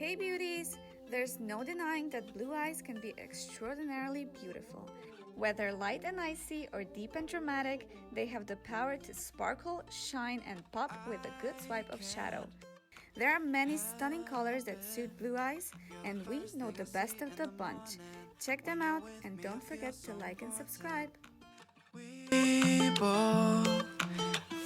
Hey beauties! There's no denying that blue eyes can be extraordinarily beautiful. Whether light and icy or deep and dramatic, they have the power to sparkle, shine, and pop with a good swipe of shadow. There are many stunning colors that suit blue eyes, and we know the best of the bunch. Check them out and don't forget to like and subscribe. We both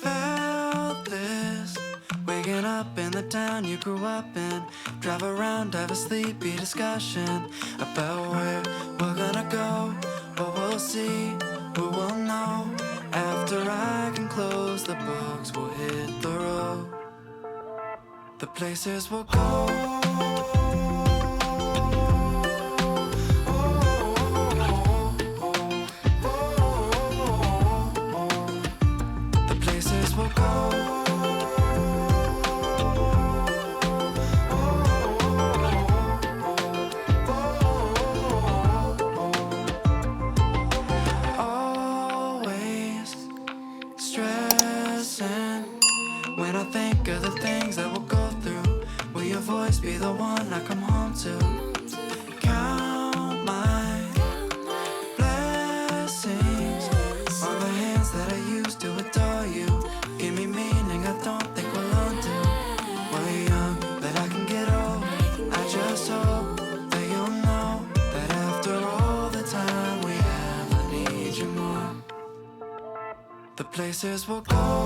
felt this, waking up in the town you grew up in. Drive around, have a sleepy discussion about where we're gonna go, what we'll see, who will know. After I can close the books, we'll hit the road. The places we'll go. When I think of the things that we'll go through, will your voice be the one I come home to? Count my blessings on the hands that I used to adore you. Give me meaning I don't think we'll undo. We're young, but I can get old. I just hope that you'll know that after all the time we have, I need you more. The places we'll go.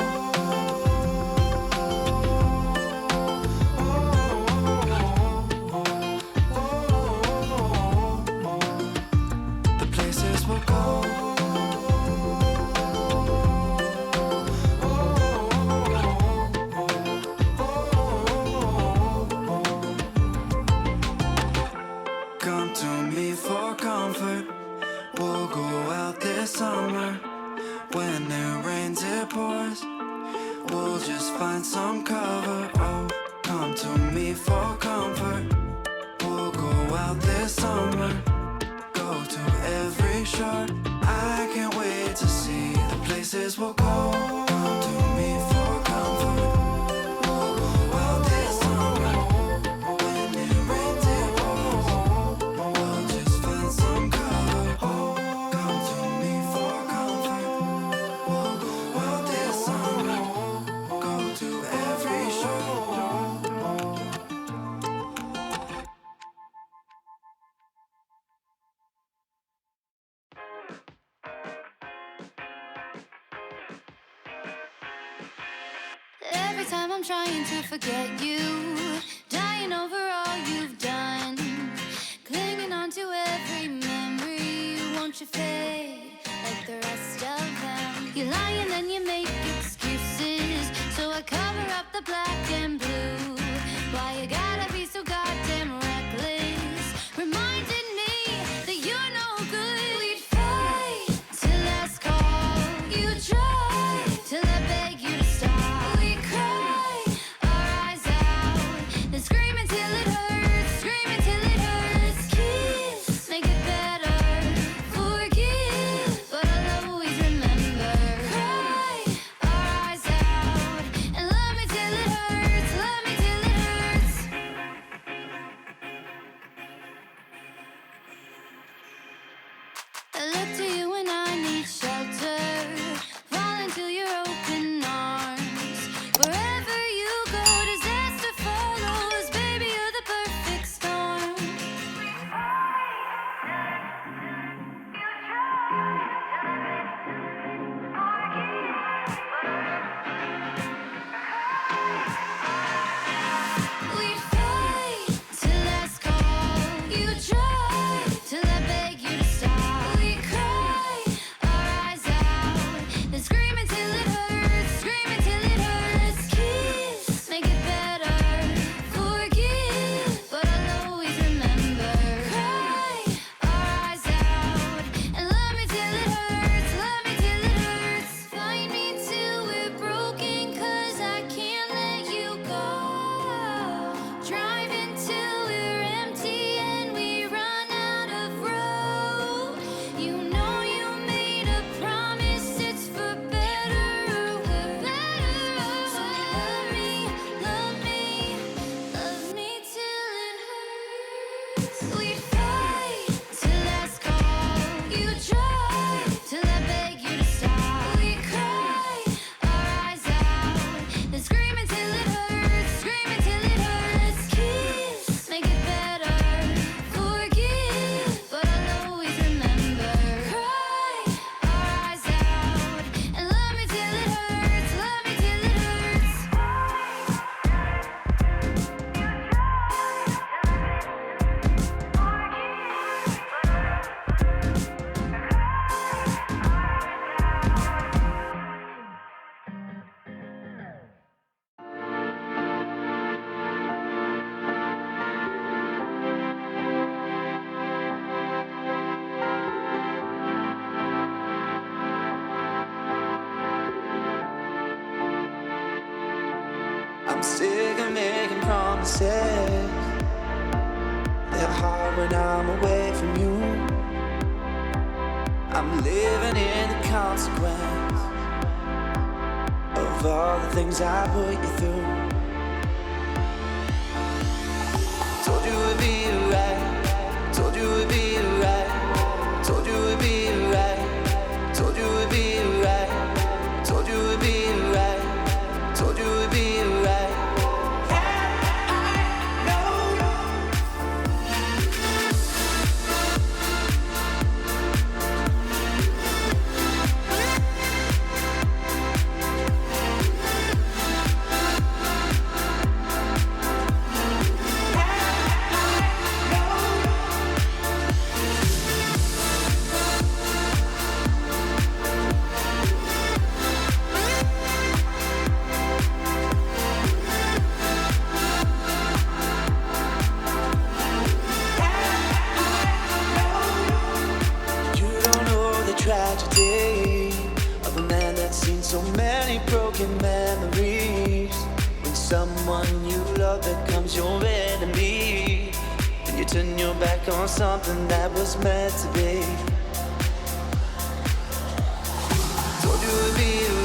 Come to me for comfort. We'll go out this summer. When it rains, it pours. We'll just find some cover. Oh, come to me for comfort. We'll go out this summer. Go to every shore. I can't wait to see the places we'll go. Come to me for comfort. We'll go out this summer. When it rains, it pours. We'll just find some cover. Oh, come to me for comfort. We'll go out this summer. Go to every shore. Every time I'm trying to forget you, dying over all you've done, clinging on to every memory. Won't you fade like the rest of them? You lie and then you make excuses, so I cover up the black and blue. Why you gotta be so goddamn reckless, reminding me that you're no good. We'd fight till last call. You try till I beg you to stop. We cry our eyes out and scream until it I'm sick of making promises. They're hard when I'm away from you. I'm living in the consequence of all the things I put you through. Told you it'd be right. Told you it'd be right. Told you it'd be right. Told you it'd be right. Told you it'd be right. Told you it'd be right. Tragedy of a man that's seen so many broken memories. When someone you love becomes your enemy, and you turn your back on something that was meant to be. Told you it'd be